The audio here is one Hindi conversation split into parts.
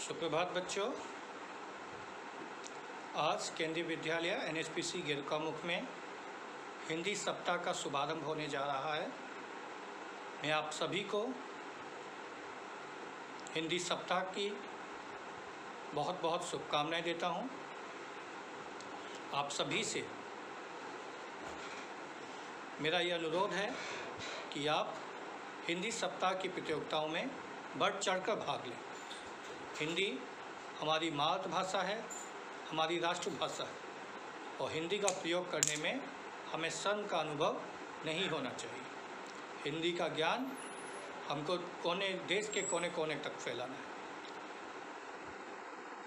सुप्रभात बच्चों। आज केंद्रीय विद्यालय NHPC गिरकामुख में हिंदी सप्ताह का शुभारंभ होने जा रहा है। मैं आप सभी को हिंदी सप्ताह की बहुत बहुत शुभकामनाएं देता हूं। आप सभी से मेरा यह अनुरोध है कि आप हिंदी सप्ताह की प्रतियोगिताओं में बढ़ चढ़कर भाग लें। हिंदी हमारी मातृभाषा है, हमारी राष्ट्रभाषा है और हिंदी का प्रयोग करने में हमें शर्म का अनुभव नहीं होना चाहिए। हिंदी का ज्ञान हमको देश के कोने कोने तक फैलाना है।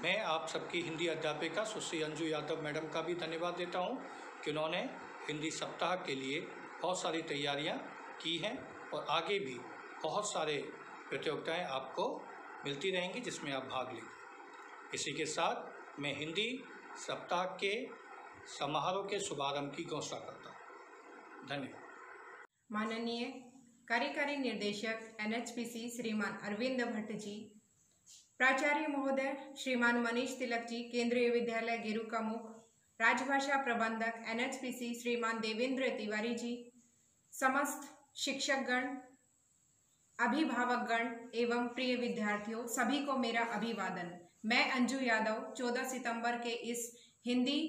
मैं आप सबकी हिंदी अध्यापिका सुश्री अंजू यादव मैडम का भी धन्यवाद देता हूं कि उन्होंने हिंदी सप्ताह के लिए बहुत सारी तैयारियां की हैं और आगे भी बहुत सारे प्रतियोगिताएं आपको मिलती रहेंगी जिसमें आप भाग लें। इसी के साथ मैं हिंदी सप्ताह के समारोह के शुभारंभ की घोषणा करता हूँ। धन्यवाद। माननीय कार्यकारी निर्देशक NHPC श्रीमान अरविंद भट्ट जी, प्राचार्य महोदय श्रीमान मनीष तिलक जी, केंद्रीय विद्यालय गिरुकामुख, राजभाषा प्रबंधक NHPC श्रीमान देवेंद्र तिवारी जी, समस्त शिक्षकगण, अभिभावकगण एवं प्रिय विद्यार्थियों, सभी को मेरा अभिवादन। मैं अंजू यादव 14 सितंबर के इस हिंदी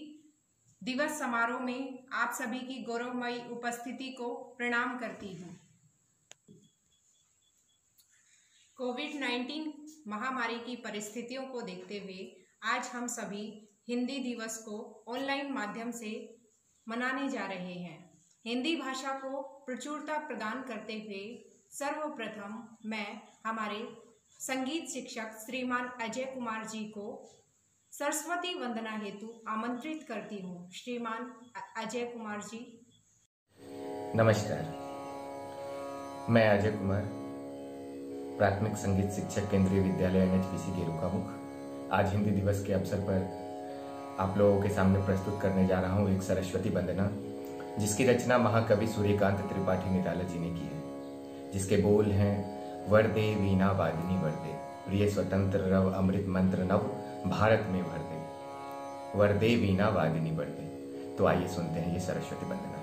दिवस समारोह में आप सभी की गौरवमयी उपस्थिति को प्रणाम करती हूँ। कोविड-19 महामारी की परिस्थितियों को देखते हुए आज हम सभी हिंदी दिवस को ऑनलाइन माध्यम से मनाने जा रहे हैं। हिंदी भाषा को प्रचुरता प्रदान करते हुए सर्वप्रथम मैं हमारे संगीत शिक्षक श्रीमान अजय कुमार जी को सरस्वती वंदना हेतु आमंत्रित करती हूँ। श्रीमान अजय कुमार जी। नमस्कार, मैं अजय कुमार, प्राथमिक संगीत शिक्षक, केंद्रीय विद्यालय NHPC गिरुकामुख। आज हिंदी दिवस के अवसर पर आप लोगों के सामने प्रस्तुत करने जा रहा हूँ एक सरस्वती वंदना, जिसकी रचना महाकवि सूर्यकांत त्रिपाठी निराला जी ने की है, जिसके बोल हैं वरदे वीणा वादिनी वरदे, प्रिय स्वतंत्र रव अमृत मंत्र नव भारत में भर दे, वरदे वीणा वादिनी वरदे। तो आइए सुनते हैं ये सरस्वती वंदना।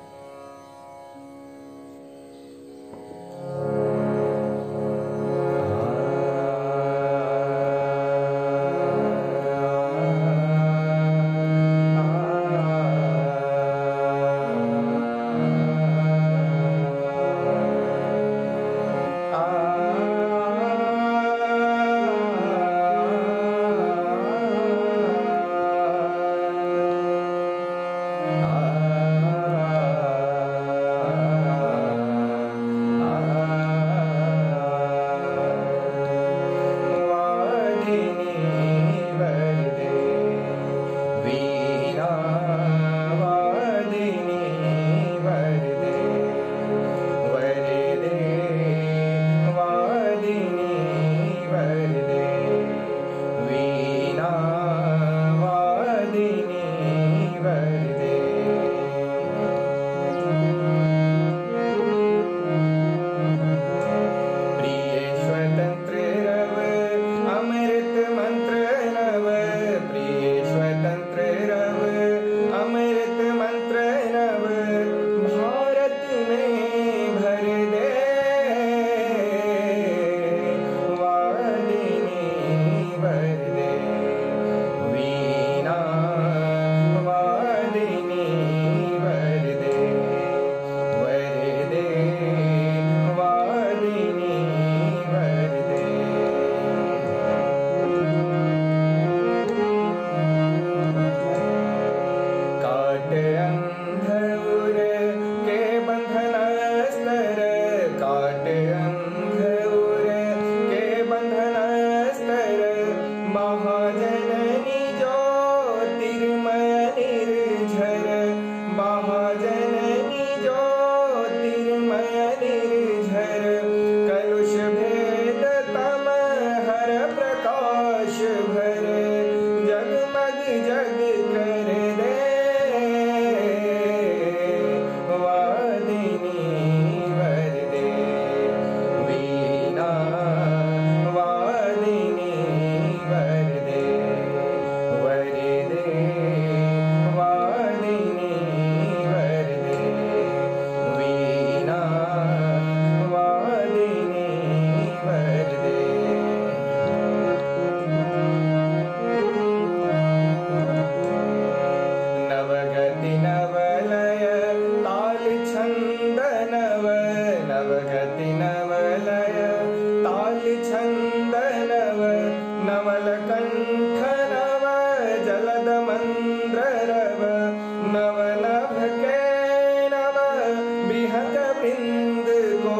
वृंद को,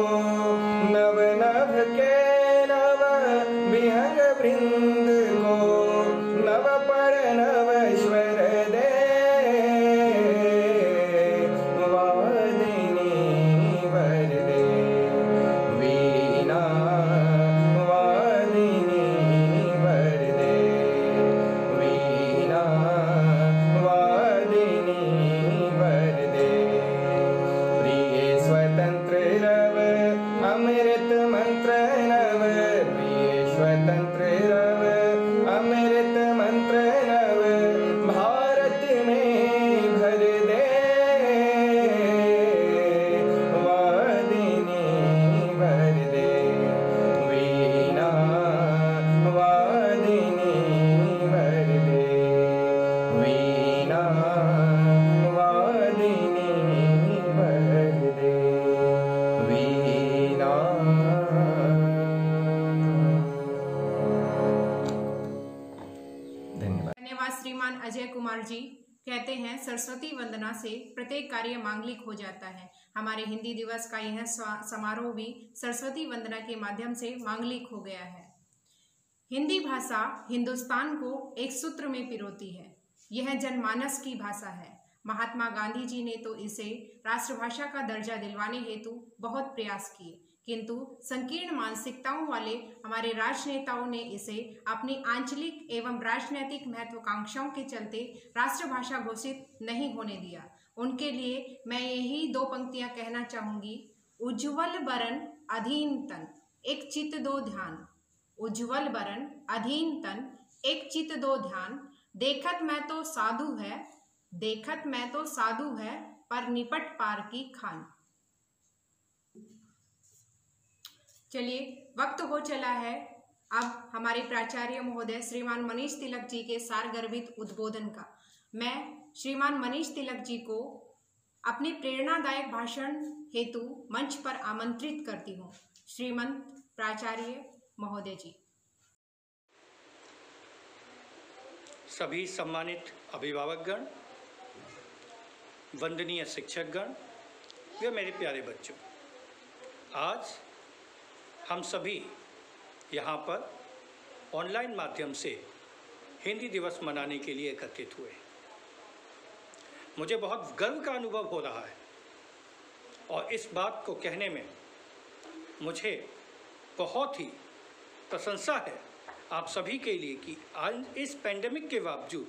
नव नभ के नव विहंग वृंद को, नव पड़ नव स्वर दे, वादिनी वर दे, वीणा वादिनी वर दे, वीणा वादिनी वर दे। प्रिय स्वतंत्र रव अमृत मंत्र नव, प्रिय स्वतंत्र रव अमृत मंत्र नव, भारत में भर दे, वादिनी भर दे, वीणा वादिनी भर दे, वीणा वादिनी भर दे, वीणा। धन्यवाद। धन्यवाद श्रीमान अजय कुमार जी। कहते हैं सरस्वती वंदना से प्रत्येक कार्य मांगलिक हो जाता है। हमारे हिंदी दिवस का यह समारोह भी सरस्वती वंदना के माध्यम से मांगलिक हो गया है। हिंदी भाषा हिंदुस्तान को एक सूत्र में पिरोती है। यह जनमानस की भाषा है। महात्मा गांधी जी ने तो इसे राष्ट्रभाषा का दर्जा दिलवाने हेतु बहुत प्रयास किए, किंतु संकीर्ण मानसिकताओं वाले हमारे राजनेताओं ने इसे अपनी आंचलिक एवं राजनैतिक महत्वाकांक्षाओं के चलते राष्ट्रभाषा घोषित नहीं होने दिया। उनके लिए मैं यही दो पंक्तियां कहना चाहूंगी। उज्ज्वल बरन अधीन तन एक चित दो ध्यान, उज्ज्वल बरन अधीन तन एक चित दो ध्यान, देखत मैं तो साधु है, देखत मैं तो साधु है, पर निपट पार की खान। चलिए, वक्त हो चला है अब हमारे प्राचार्य महोदय श्रीमान मनीष तिलक जी के सारगर्भित उद्बोधन का। मैं श्रीमान मनीष तिलक जी को अपने प्रेरणादायक भाषण हेतु मंच पर आमंत्रित करती हूँ। श्रीमंत प्राचार्य महोदय जी। सभी सम्मानित अभिभावकगण, वंदनीय शिक्षकगण वे मेरे प्यारे बच्चों, आज हम सभी यहाँ पर ऑनलाइन माध्यम से हिंदी दिवस मनाने के लिए एकत्रित हुए। मुझे बहुत गर्व का अनुभव हो रहा है और इस बात को कहने में मुझे बहुत ही प्रशंसा है आप सभी के लिए कि आज इस पेंडेमिक के बावजूद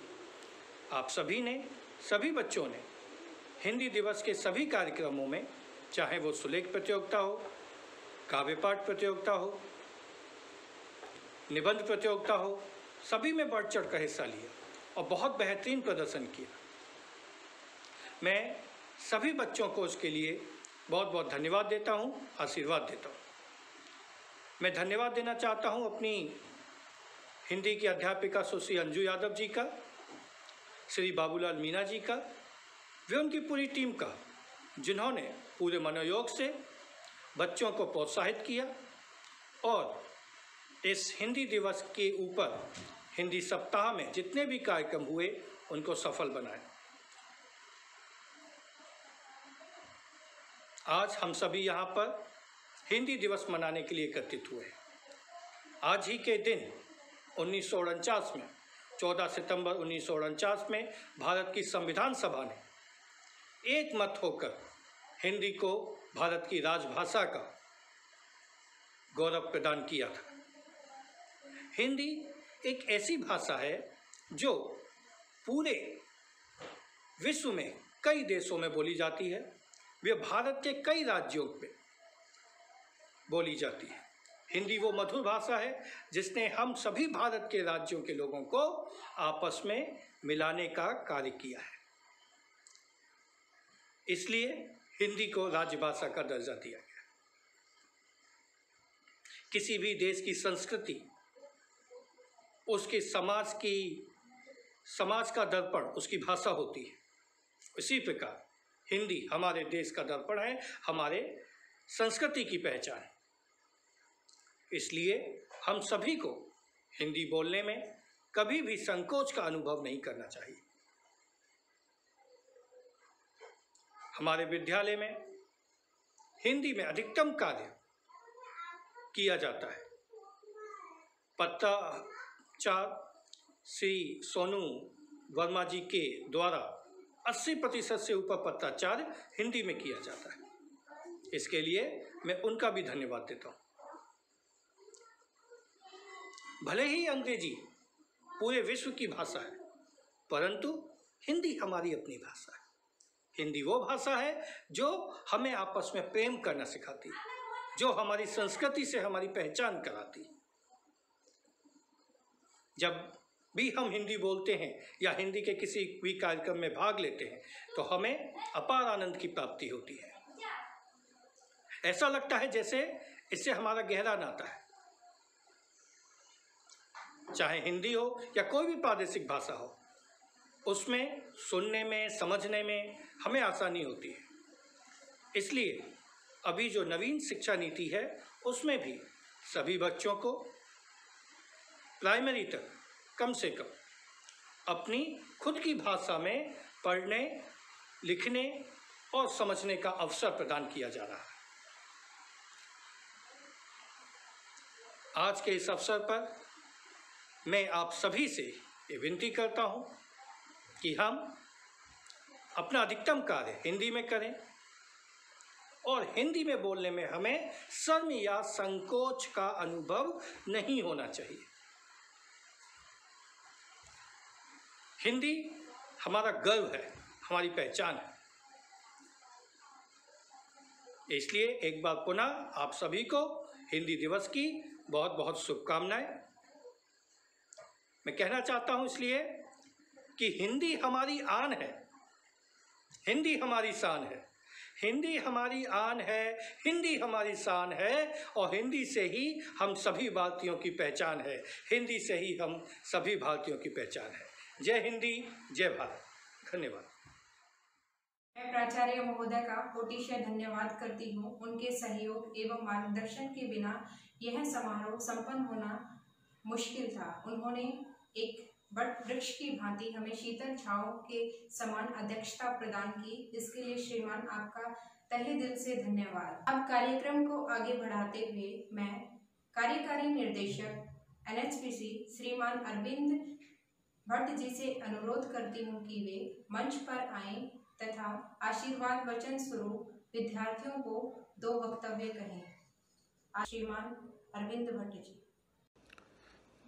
आप सभी ने, सभी बच्चों ने हिंदी दिवस के सभी कार्यक्रमों में, चाहे वो सुलेख प्रतियोगिता हो, काव्य पाठ प्रतियोगिता हो, निबंध प्रतियोगिता हो, सभी में बढ़ चढ़ कर हिस्सा लिया और बहुत बेहतरीन प्रदर्शन किया। मैं सभी बच्चों को उसके लिए बहुत बहुत धन्यवाद देता हूँ, आशीर्वाद देता हूँ। मैं धन्यवाद देना चाहता हूँ अपनी हिंदी की अध्यापिका सुश्री अंजू यादव जी का, श्री बाबूलाल मीना जी का, वे उनकी पूरी टीम का, जिन्होंने पूरे मनोयोग से बच्चों को प्रोत्साहित किया और इस हिंदी दिवस के ऊपर हिंदी सप्ताह में जितने भी कार्यक्रम हुए उनको सफल बनाया। आज हम सभी यहाँ पर हिंदी दिवस मनाने के लिए एकत्रित हुए हैं। आज ही के दिन 1949 में 14 सितंबर 1949 में भारत की संविधान सभा ने एक मत होकर हिंदी को भारत की राजभाषा का गौरव प्रदान किया था। हिंदी एक ऐसी भाषा है जो पूरे विश्व में कई देशों में बोली जाती है। वे भारत के कई राज्यों में बोली जाती है। हिंदी वो मधुर भाषा है जिसने हम सभी भारत के राज्यों के लोगों को आपस में मिलाने का कार्य किया है। इसलिए हिंदी को राजभाषा का दर्जा दिया गया। किसी भी देश की संस्कृति उसके समाज का दर्पण उसकी भाषा होती है। इसी प्रकार हिंदी हमारे देश का दर्पण है, हमारे संस्कृति की पहचान। इसलिए हम सभी को हिंदी बोलने में कभी भी संकोच का अनुभव नहीं करना चाहिए। हमारे विद्यालय में हिंदी में अधिकतम कार्य किया जाता है। पत्राचार श्री सोनू वर्मा जी के द्वारा 80% से ऊपर पत्राचार हिंदी में किया जाता है। इसके लिए मैं उनका भी धन्यवाद देता हूँ। भले ही अंग्रेजी पूरे विश्व की भाषा है, परंतु हिंदी हमारी अपनी भाषा है। हिंदी वो भाषा है जो हमें आपस में प्रेम करना सिखाती है, जो हमारी संस्कृति से हमारी पहचान कराती है। जब भी हम हिंदी बोलते हैं या हिंदी के किसी भी कार्यक्रम में भाग लेते हैं तो हमें अपार आनंद की प्राप्ति होती है। ऐसा लगता है जैसे इससे हमारा गहरा नाता है। चाहे हिंदी हो या कोई भी प्रादेशिक भाषा हो, उसमें सुनने में, समझने में हमें आसानी होती है। इसलिए अभी जो नवीन शिक्षा नीति है उसमें भी सभी बच्चों को प्राइमरी तक कम से कम अपनी खुद की भाषा में पढ़ने, लिखने और समझने का अवसर प्रदान किया जा रहा है। आज के इस अवसर पर मैं आप सभी से ये विनती करता हूँ कि हम अपना अधिकतम कार्य हिंदी में करें और हिंदी में बोलने में हमें शर्म या संकोच का अनुभव नहीं होना चाहिए। हिंदी हमारा गर्व है, हमारी पहचान है। इसलिए एक बार पुनः आप सभी को हिंदी दिवस की बहुत बहुत शुभकामनाएं। मैं कहना चाहता हूं इसलिए कि हिंदी हमारी आन है, हिंदी हमारी शान है, हिंदी हमारी आन है, हिंदी हमारी शान है और हिंदी से ही हम सभी भारतीयों की पहचान है, हिंदी से ही हम सभी भारतीयों की पहचान है। जय हिंदी, जय भारत। धन्यवाद। मैं प्राचार्य महोदय का कोटिशय धन्यवाद करती हूँ। उनके सहयोग एवं मार्गदर्शन के बिना यह समारोह संपन्न होना मुश्किल था। उन्होंने एक वट वृक्ष की भांति हमें शीतल छांव के समान अध्यक्षता प्रदान की। इसके लिए श्रीमान आपका तहे दिल से धन्यवाद। अब कार्यक्रम को आगे बढ़ाते हुए मैं कार्यकारी निर्देशक NHPC श्रीमान अरविंद भट्ट जी से अनुरोध करती हूँ कि वे मंच पर आएं तथा आशीर्वाद वचन स्वरूप विद्यार्थियों को 2 वक्तव्य कहें। श्रीमान अरविंद भट्ट जी।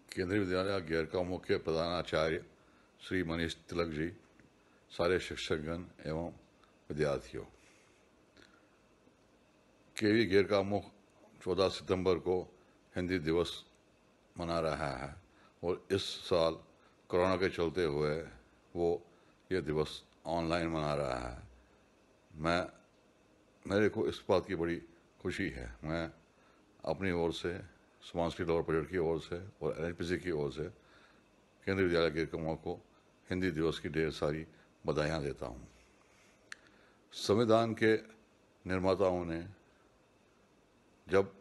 केंद्रीय विद्यालय गेर का मुख्य प्रधानाचार्य श्री मनीष तिलक जी, सारे शिक्षकगण एवं विद्यार्थियों, केवी गेर का मुख 14 सितंबर को हिंदी दिवस मना रहा है और इस साल कोरोना के चलते हुए वो ये दिवस ऑनलाइन मना रहा है। मेरे को इस बात की बड़ी खुशी है। मैं अपनी ओर से, सुमांश्री लोअर परेड की ओर से और NHPC की ओर से केंद्रीय विद्यालय गेर कमवा को हिंदी दिवस की ढेर सारी बधाइयाँ देता हूँ। संविधान के निर्माताओं ने जब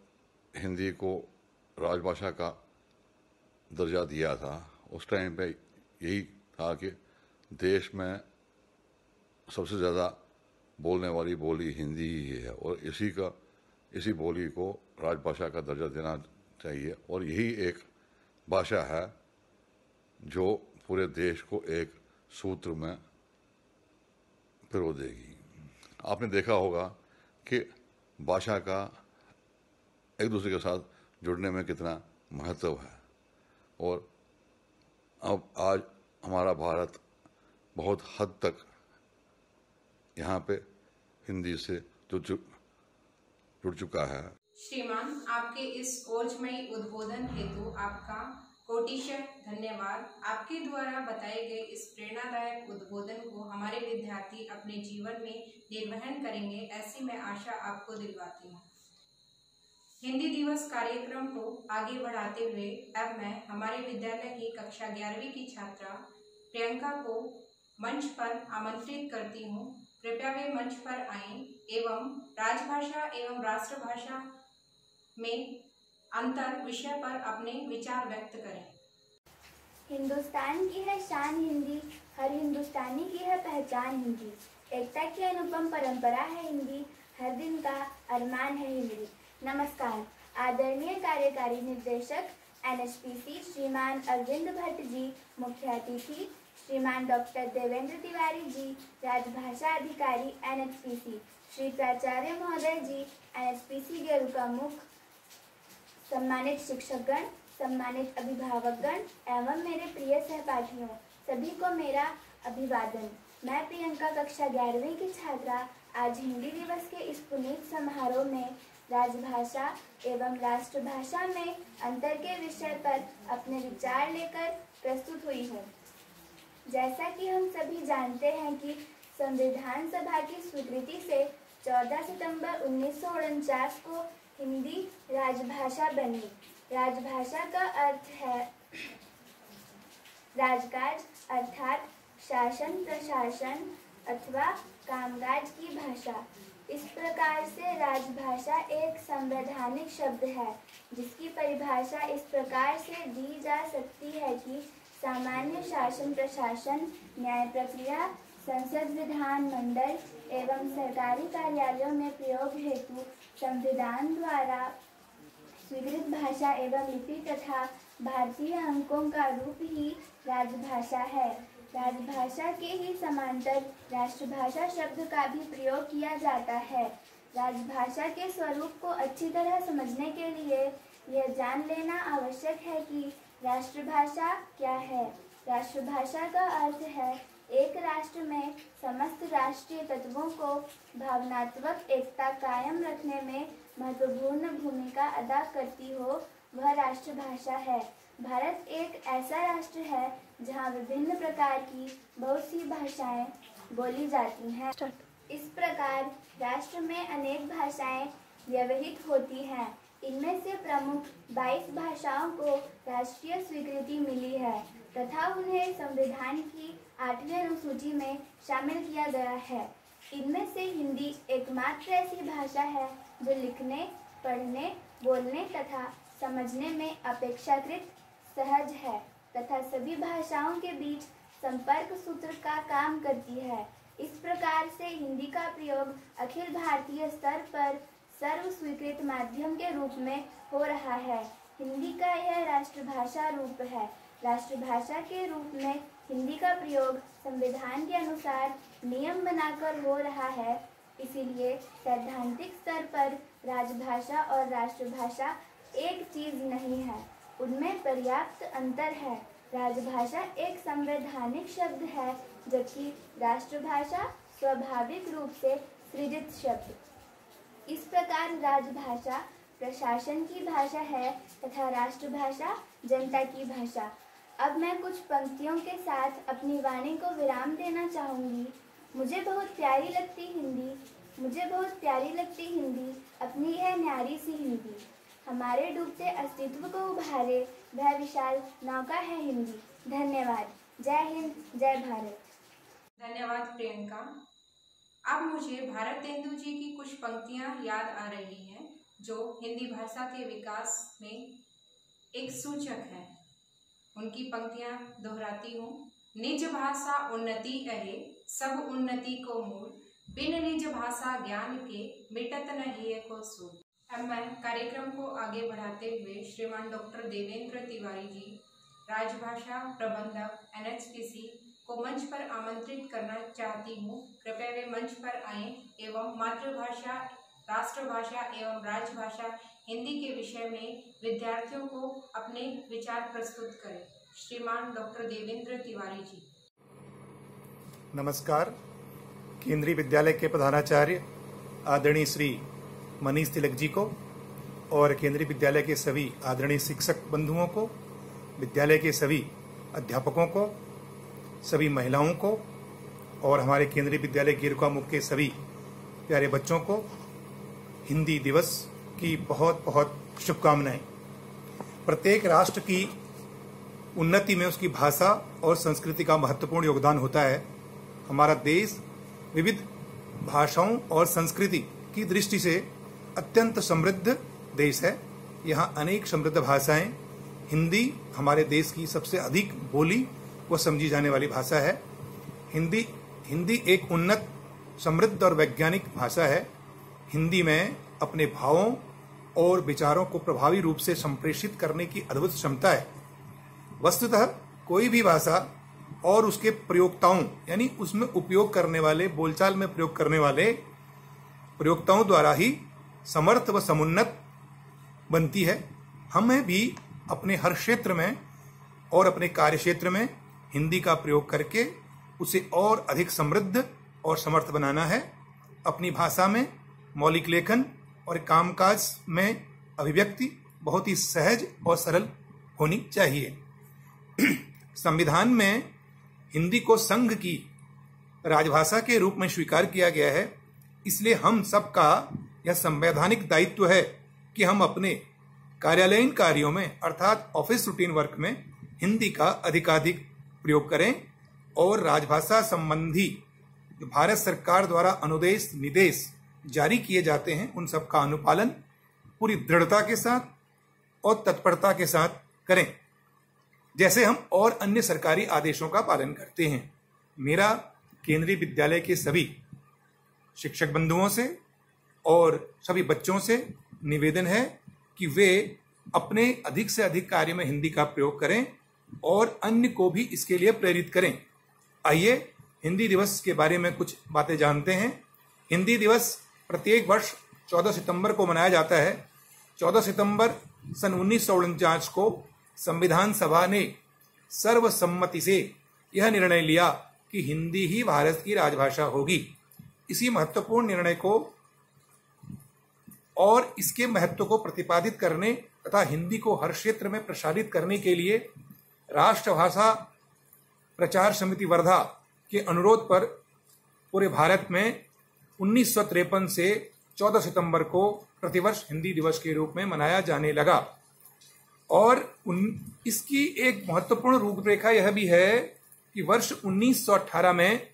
हिंदी को राजभाषा का दर्जा दिया था, उस टाइम पे यही था कि देश में सबसे ज़्यादा बोलने वाली बोली हिंदी ही है और इसी बोली को राजभाषा का दर्जा देना चाहिए और यही एक भाषा है जो पूरे देश को एक सूत्र में पिरो देगी। आपने देखा होगा कि भाषा का एक दूसरे के साथ जुड़ने में कितना महत्व है और अब आज हमारा भारत बहुत हद तक यहाँ पे हिंदी से जुड़ चुका है। श्रीमान, आपके इस ओजमयी उद्बोधन हेतु आपका कोटिशय धन्यवाद। आपके द्वारा बताए गए इस प्रेरणादायक उद्बोधन को हमारे विद्यार्थी अपने जीवन में निर्वहन करेंगे, ऐसी मैं आशा आपको दिलवाती हूँ। हिंदी दिवस कार्यक्रम को आगे बढ़ाते हुए अब मैं हमारे विद्यालय की कक्षा 11वीं की छात्रा प्रियंका को मंच पर आमंत्रित करती हूँ। कृपया वे मंच पर आएं एवं राजभाषा एवं राष्ट्रभाषा में अंतर विषय पर अपने विचार व्यक्त करें। हिंदुस्तान की है शान हिंदी, हर हिंदुस्तानी की है पहचान हिंदी। एकता की अनुपम परंपरा है हिंदी, हर दिन का अरमान है हिंदी। नमस्कार। आदरणीय कार्यकारी निदेशक NHPC श्रीमान अरविंद भट्ट जी, मुख्य अतिथि श्रीमान डॉक्टर देवेंद्र तिवारी जी, राजभाषा अधिकारी NHPC, श्री प्राचार्य महोदय जी NHPC गेरुकामुख, सम्मानित शिक्षकगण, सम्मानित अभिभावकगण एवं मेरे प्रिय सहपाठियों, सभी को मेरा अभिवादन। मैं प्रियंका कक्षा 11वीं की छात्रा आज हिंदी दिवस के इस पुनीत समारोह में राजभाषा एवं राष्ट्रभाषा में अंतर के विषय पर अपने विचार लेकर प्रस्तुत हुई हूँ। जैसा कि हम सभी जानते हैं कि संविधान सभा की स्वीकृति से 14 सितंबर 1949 को हिंदी राजभाषा बनी। राजभाषा का अर्थ है राजकाज अर्थात शासन प्रशासन अथवा कामकाज की भाषा। इस प्रकार से राजभाषा एक संवैधानिक शब्द है जिसकी परिभाषा इस प्रकार से दी जा सकती है कि सामान्य शासन प्रशासन, न्याय प्रक्रिया, संसद विधान मंडल एवं सरकारी कार्यालयों में प्रयोग हेतु संविधान द्वारा स्वीकृत भाषा एवं लिपि तथा भारतीय अंकों का रूप ही राजभाषा है। राजभाषा के ही समांतर राष्ट्रभाषा शब्द का भी प्रयोग किया जाता है। राजभाषा के स्वरूप को अच्छी तरह समझने के लिए यह जान लेना आवश्यक है कि राष्ट्रभाषा क्या है। राष्ट्रभाषा का अर्थ है एक राष्ट्र में समस्त राष्ट्रीय तत्वों को भावनात्मक एकता कायम रखने में महत्वपूर्ण भूमिका अदा करती हो, वह राष्ट्रभाषा है। भारत एक ऐसा राष्ट्र है जहाँ विभिन्न प्रकार की बहुत सी भाषाएं बोली जाती हैं। इस प्रकार राष्ट्र में अनेक भाषाएं व्यवहित होती हैं। इनमें से प्रमुख 22 भाषाओं को राष्ट्रीय स्वीकृति मिली है तथा उन्हें संविधान की 8वीं अनुसूची में शामिल किया गया है। इनमें से हिंदी एकमात्र ऐसी भाषा है जो लिखने, पढ़ने, बोलने तथा समझने में अपेक्षाकृत सहज है तथा सभी भाषाओं के बीच संपर्क सूत्र का काम करती है। इस प्रकार से हिंदी का प्रयोग अखिल भारतीय स्तर पर सर्व स्वीकृत माध्यम के रूप में हो रहा है। हिंदी का यह राष्ट्रभाषा रूप है। राष्ट्रभाषा के रूप में हिंदी का प्रयोग संविधान के अनुसार नियम बनाकर हो रहा है। इसीलिए सैद्धांतिक स्तर पर राजभाषा और राष्ट्रभाषा एक चीज नहीं है, उनमें पर्याप्त अंतर है। राजभाषा एक संवैधानिक शब्द है जबकि राष्ट्रभाषा स्वाभाविक रूप से सृजित शब्द। इस प्रकार राजभाषा प्रशासन की भाषा है तथा राष्ट्रभाषा जनता की भाषा। अब मैं कुछ पंक्तियों के साथ अपनी वाणी को विराम देना चाहूँगी। मुझे बहुत प्यारी लगती हिंदी, अपनी है न्यारी सी हिंदी। हमारे डूबते अस्तित्व को उभारे वह विशाल नौका है हिंदी। धन्यवाद। जय हिंद, जय भारत। धन्यवाद प्रियंका। अब मुझे भारतेंदु जी की कुछ पंक्तियां याद आ रही हैं जो हिंदी भाषा के विकास में एक सूचक है। उनकी पंक्तियां दोहराती हूँ। निज भाषा उन्नति अहे, सब उन्नति को मूल, बिन निज भाषा ज्ञान के मिटत न हिय को सूल। अब मैं कार्यक्रम को आगे बढ़ाते हुए श्रीमान डॉक्टर देवेंद्र तिवारी जी, राजभाषा प्रबंधक NHPC को मंच पर आमंत्रित करना चाहती हूँ। कृपया वे मंच पर आएं एवं मातृभाषा, राष्ट्रभाषा एवं राजभाषा हिंदी के विषय में विद्यार्थियों को अपने विचार प्रस्तुत करें। श्रीमान डॉक्टर देवेंद्र तिवारी जी। नमस्कार। केंद्रीय विद्यालय के प्रधानाचार्य आदरणीय श्री मनीष तिलक जी को और केंद्रीय विद्यालय के सभी आदरणीय शिक्षक बंधुओं को, विद्यालय के सभी अध्यापकों को, सभी महिलाओं को और हमारे केंद्रीय विद्यालय गेरुकामुख के सभी प्यारे बच्चों को हिंदी दिवस की बहुत बहुत शुभकामनाएं। प्रत्येक राष्ट्र की उन्नति में उसकी भाषा और संस्कृति का महत्वपूर्ण योगदान होता है। हमारा देश विविध भाषाओं और संस्कृति की दृष्टि से अत्यंत समृद्ध देश है। यहाँ अनेक समृद्ध भाषाएं, हिंदी हमारे देश की सबसे अधिक बोली व समझी जाने वाली भाषा है। हिंदी एक उन्नत, समृद्ध और वैज्ञानिक भाषा है। हिंदी में अपने भावों और विचारों को प्रभावी रूप से संप्रेषित करने की अद्भुत क्षमता है। वस्तुतः कोई भी भाषा और उसके प्रयोक्ताओं यानी उसमें उपयोग करने वाले, बोलचाल में प्रयोग करने वाले प्रयोक्ताओं द्वारा ही समर्थ व समुन्नत बनती है। हमें भी अपने हर क्षेत्र में और अपने कार्य क्षेत्र में हिंदी का प्रयोग करके उसे और अधिक समृद्ध और समर्थ बनाना है। अपनी भाषा में मौलिक लेखन और कामकाज में अभिव्यक्ति बहुत ही सहज और सरल होनी चाहिए। संविधान में हिंदी को संघ की राजभाषा के रूप में स्वीकार किया गया है। इसलिए हम सबका यह संवैधानिक दायित्व है कि हम अपने कार्यालयीन कार्यों में अर्थात ऑफिस रूटीन वर्क में हिंदी का अधिकाधिक प्रयोग करें और राजभाषा संबंधी जो भारत सरकार द्वारा अनुदेश निर्देश जारी किए जाते हैं उन सब का अनुपालन पूरी दृढ़ता के साथ और तत्परता के साथ करें, जैसे हम और अन्य सरकारी आदेशों का पालन करते हैं। मेरा केंद्रीय विद्यालय के सभी शिक्षक बंधुओं से और सभी बच्चों से निवेदन है कि वे अपने अधिक से अधिक कार्य में हिंदी का प्रयोग करें और अन्य को भी इसके लिए प्रेरित करें। आइए हिंदी दिवस के बारे में कुछ बातें जानते हैं। हिंदी दिवस प्रत्येक वर्ष 14 सितंबर को मनाया जाता है। 14 सितंबर सन 1949 को संविधान सभा ने सर्वसम्मति से यह निर्णय लिया कि हिंदी ही भारत की राजभाषा होगी। इसी महत्वपूर्ण निर्णय को और इसके महत्व को प्रतिपादित करने तथा हिंदी को हर क्षेत्र में प्रसारित करने के लिए राष्ट्रभाषा प्रचार समिति वर्धा के अनुरोध पर पूरे भारत में 1953 से 14 सितंबर को प्रतिवर्ष हिंदी दिवस के रूप में मनाया जाने लगा। और इसकी एक महत्वपूर्ण रूपरेखा यह भी है कि वर्ष 1918 में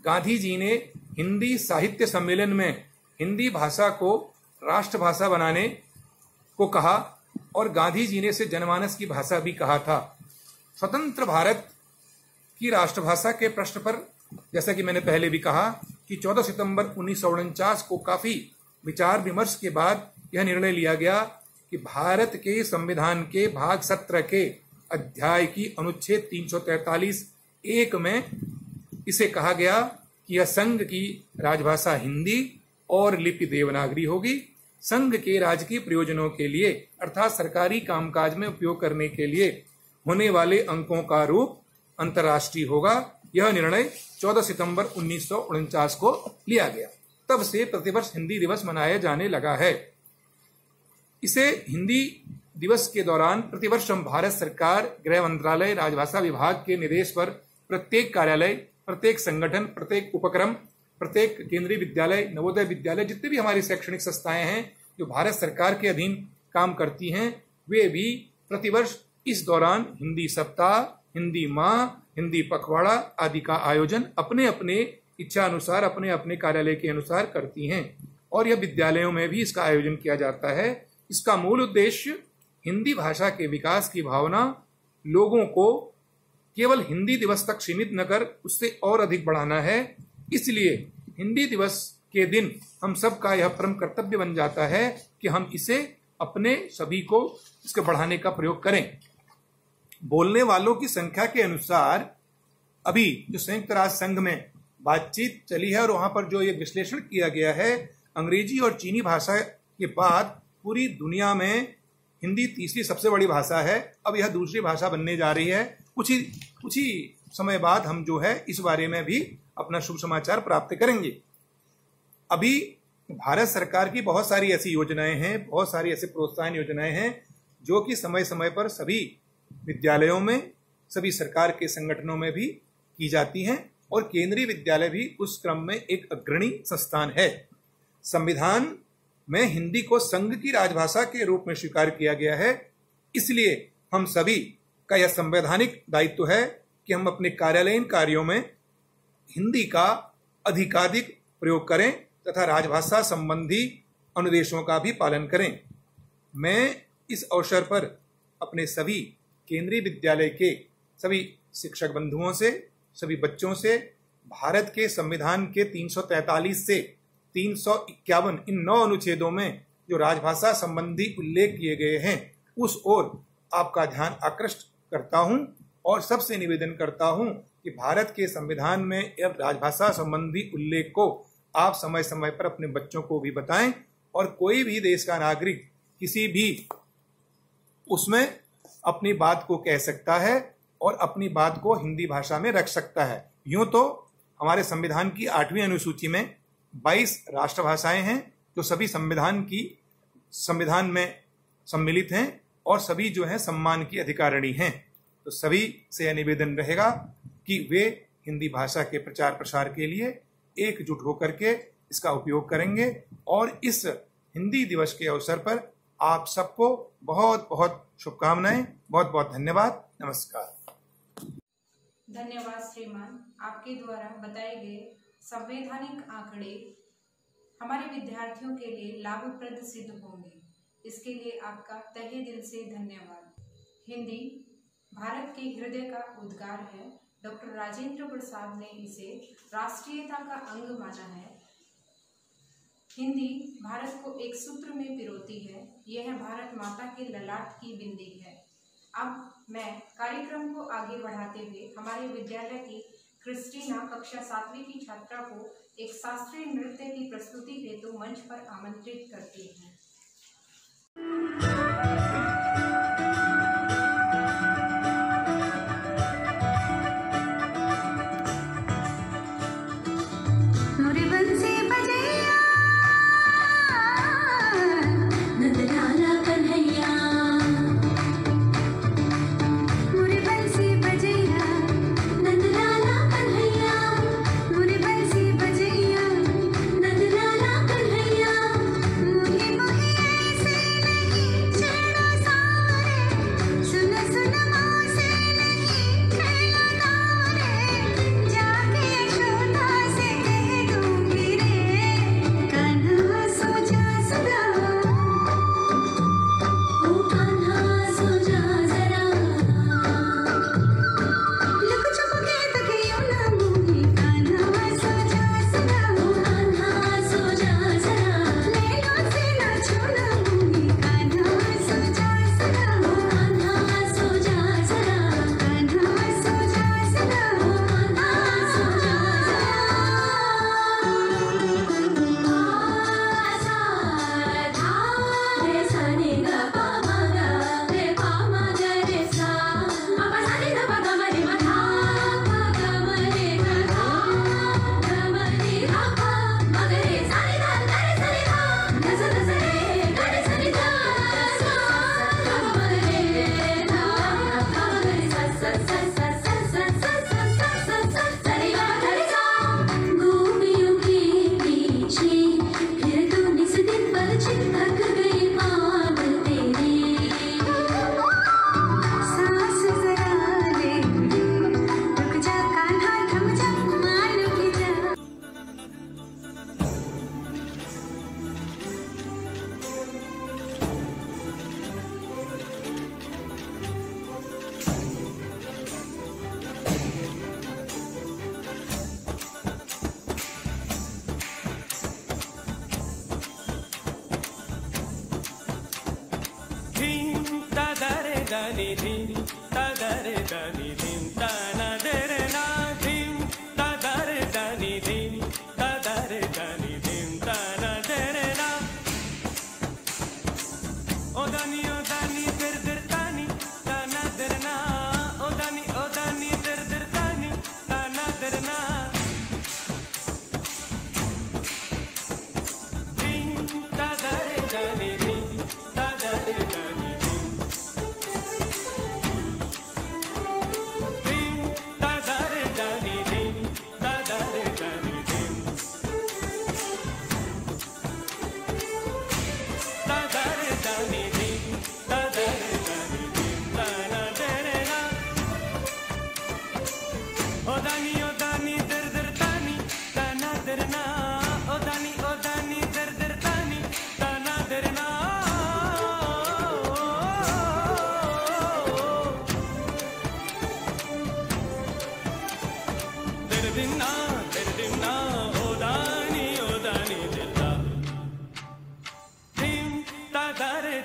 गांधी जी ने हिंदी साहित्य सम्मेलन में हिंदी भाषा को राष्ट्रभाषा बनाने को कहा और गांधी जी ने इसे जनमानस की भाषा भी कहा था। स्वतंत्र भारत की राष्ट्रभाषा के प्रश्न पर जैसा कि मैंने पहले भी कहा कि 14 सितंबर 1949 को काफी विचार विमर्श के बाद यह निर्णय लिया गया कि भारत के संविधान के भाग 17 के अध्याय की अनुच्छेद 343(1) में इसे कहा गया कि यह संघ की राजभाषा हिंदी और लिपि देवनागरी होगी। संघ के राजकीय प्रयोजनों के लिए अर्थात सरकारी कामकाज में उपयोग करने के लिए होने वाले अंकों का रूप अंतर्राष्ट्रीय होगा। यह निर्णय 14 सितंबर 1949 को लिया गया। तब से प्रतिवर्ष हिंदी दिवस मनाया जाने लगा है। इसे हिंदी दिवस के दौरान प्रतिवर्ष हम भारत सरकार, गृह मंत्रालय, राजभाषा विभाग के निर्देश पर प्रत्येक कार्यालय, प्रत्येक संगठन, प्रत्येक उपक्रम, प्रत्येक केंद्रीय विद्यालय, नवोदय विद्यालय, जितने भी हमारी शैक्षणिक संस्थाएं हैं जो भारत सरकार के अधीन काम करती हैं, वे भी प्रतिवर्ष इस दौरान हिंदी सप्ताह, हिंदी माह, हिंदी पखवाड़ा आदि का आयोजन अपने अपने इच्छा अनुसार, अपने अपने कार्यालय के अनुसार करती हैं और यह विद्यालयों में भी इसका आयोजन किया जाता है। इसका मूल उद्देश्य हिंदी भाषा के विकास की भावना लोगों को केवल हिंदी दिवस तक सीमित न कर उससे और अधिक बढ़ाना है। इसलिए हिंदी दिवस के दिन हम सब का यह परम कर्तव्य बन जाता है कि हम इसे अपने सभी को इसके बढ़ाने का प्रयोग करें। बोलने वालों की संख्या के अनुसार अभी जो संयुक्त राष्ट्र संघ में बातचीत चली है और वहां पर जो ये विश्लेषण किया गया है, अंग्रेजी और चीनी भाषा के बाद पूरी दुनिया में हिंदी तीसरी सबसे बड़ी भाषा है। अब यह दूसरी भाषा बनने जा रही है। कुछ ही समय बाद हम जो है इस बारे में भी अपना शुभ समाचार प्राप्त करेंगे। अभी भारत सरकार की बहुत सारी ऐसी योजनाएं हैं, बहुत सारी ऐसे प्रोत्साहन योजनाएं हैं जो कि समय समय पर सभी विद्यालयों में, सभी सरकार के संगठनों में भी की जाती हैं और केंद्रीय विद्यालय भी उस क्रम में एक अग्रणी संस्थान है। संविधान में हिंदी को संघ की राजभाषा के रूप में स्वीकार किया गया है। इसलिए हम सभी का यह संवैधानिक दायित्व है कि हम अपने कार्यालयीन कार्यों में हिंदी का अधिकाधिक प्रयोग करें तथा राजभाषा संबंधी अनुदेशों का भी पालन करें। मैं इस अवसर पर अपने सभी केंद्रीय विद्यालय के सभी शिक्षक बंधुओं से, सभी बच्चों से भारत के संविधान के 343 से 351 इन 9 अनुच्छेदों में जो राजभाषा संबंधी उल्लेख किए गए हैं उस ओर आपका ध्यान आकृष्ट करता हूं और सबसे निवेदन करता हूं कि भारत के संविधान में राजभाषा संबंधी उल्लेख को आप समय समय पर अपने बच्चों को भी बताएं और कोई भी देश का नागरिक किसी भी उसमें अपनी बात को कह सकता है और अपनी बात को हिंदी भाषा में रख सकता है। यूं तो हमारे संविधान की 8वीं अनुसूची में 22 राष्ट्रभाषाएं हैं जो सभी संविधान में सम्मिलित हैं और सभी जो है सम्मान की अधिकारिणी हैं। तो सभी से यह निवेदन रहेगा कि वे हिंदी भाषा के प्रचार प्रसार के लिए एकजुट होकर के इसका उपयोग करेंगे और इस हिंदी दिवस के अवसर पर आप सबको बहुत बहुत शुभकामनाएं। बहुत बहुत धन्यवाद। नमस्कार। धन्यवाद श्रीमान। आपके द्वारा बताए गए संवैधानिक आंकड़े हमारे विद्यार्थियों के लिए लाभप्रद सिद्ध होंगे। इसके लिए आपका तहे दिल से धन्यवाद। हिंदी भारत के हृदय का उद्गार है। डॉक्टर राजेंद्र प्रसाद ने इसे राष्ट्रीयता का अंग माना है। हिंदी भारत को एक सूत्र में पिरोती है। यह भारत माता के ललाट की बिंदी है। अब मैं कार्यक्रम को आगे बढ़ाते हुए हमारे विद्यालय की क्रिस्टीना कक्षा 7वीं की छात्रा को एक शास्त्रीय नृत्य की प्रस्तुति हेतु मंच पर आमंत्रित करती हूँ।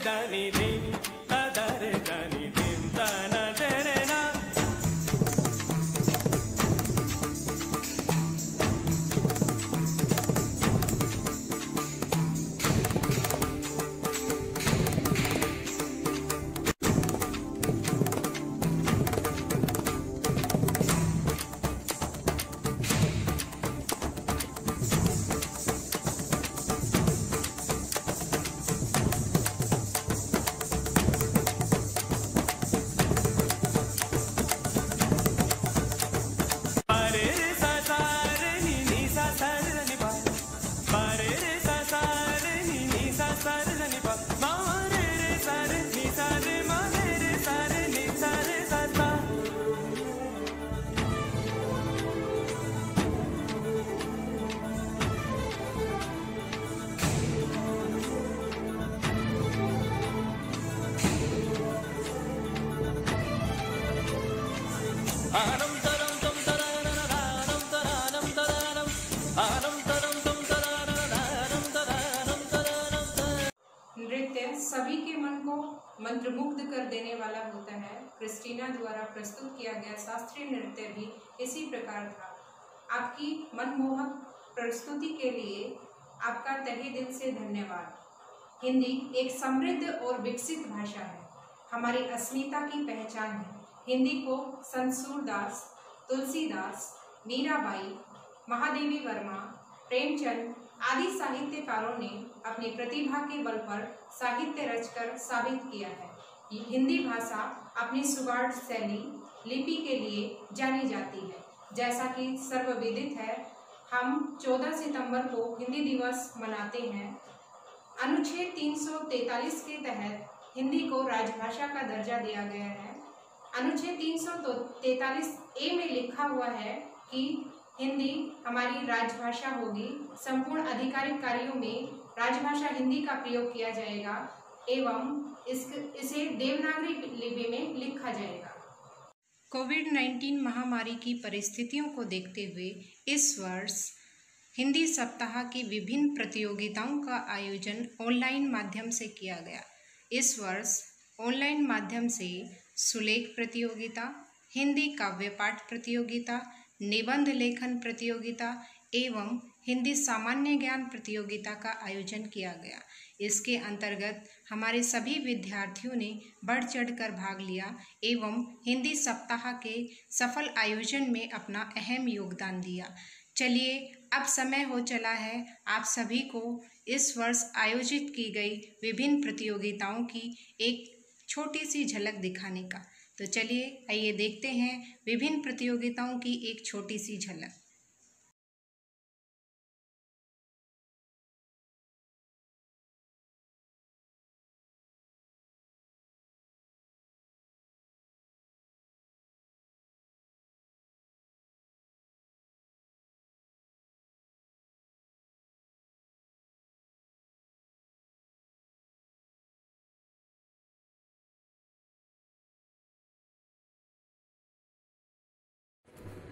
दानी धिम तादारे दानी धिम ताना तेरे ना। नृत्य सभी के मन को मंत्रमुग्ध कर देने वाला होता है। क्रिस्टीना द्वारा प्रस्तुत किया गया शास्त्रीय नृत्य भी इसी प्रकार था। आपकी मनमोहक प्रस्तुति के लिए आपका तहे दिल से धन्यवाद। हिंदी एक समृद्ध और विकसित भाषा है, हमारी अस्मिता की पहचान है। हिंदी को संत सूरदास, तुलसीदास, मीराबाई, महादेवी वर्मा, प्रेमचंद आदि साहित्यकारों ने अपनी प्रतिभा के बल पर साहित्य रचकर साबित किया है। हिंदी भाषा अपनी सुगाढ़ शैली, लिपि के लिए जानी जाती है। जैसा कि सर्वविदित है, हम 14 सितंबर को हिंदी दिवस मनाते हैं। अनुच्छेद 343 के तहत हिंदी को राजभाषा का दर्जा दिया गया है। अनुच्छेद 343 ए में लिखा हुआ है कि हिंदी हमारी राजभाषा होगी। संपूर्ण आधिकारिक कार्यों में राजभाषा हिंदी का प्रयोग किया जाएगा एवं इसे देवनागरी लिपि में लिखा जाएगा। कोविड-19 महामारी की परिस्थितियों को देखते हुए इस वर्ष हिंदी सप्ताह की विभिन्न प्रतियोगिताओं का आयोजन ऑनलाइन माध्यम से किया गया। इस वर्ष ऑनलाइन माध्यम से सुलेख प्रतियोगिता, हिंदी काव्य पाठ प्रतियोगिता, निबंध लेखन प्रतियोगिता एवं हिंदी सामान्य ज्ञान प्रतियोगिता का आयोजन किया गया। इसके अंतर्गत हमारे सभी विद्यार्थियों ने बढ़ चढ़कर भाग लिया एवं हिंदी सप्ताह के सफल आयोजन में अपना अहम योगदान दिया। चलिए अब समय हो चला है आप सभी को इस वर्ष आयोजित की गई विभिन्न प्रतियोगिताओं की एक छोटी सी झलक दिखाने का। तो चलिए आइए देखते हैं विभिन्न प्रतियोगिताओं की एक छोटी सी झलक।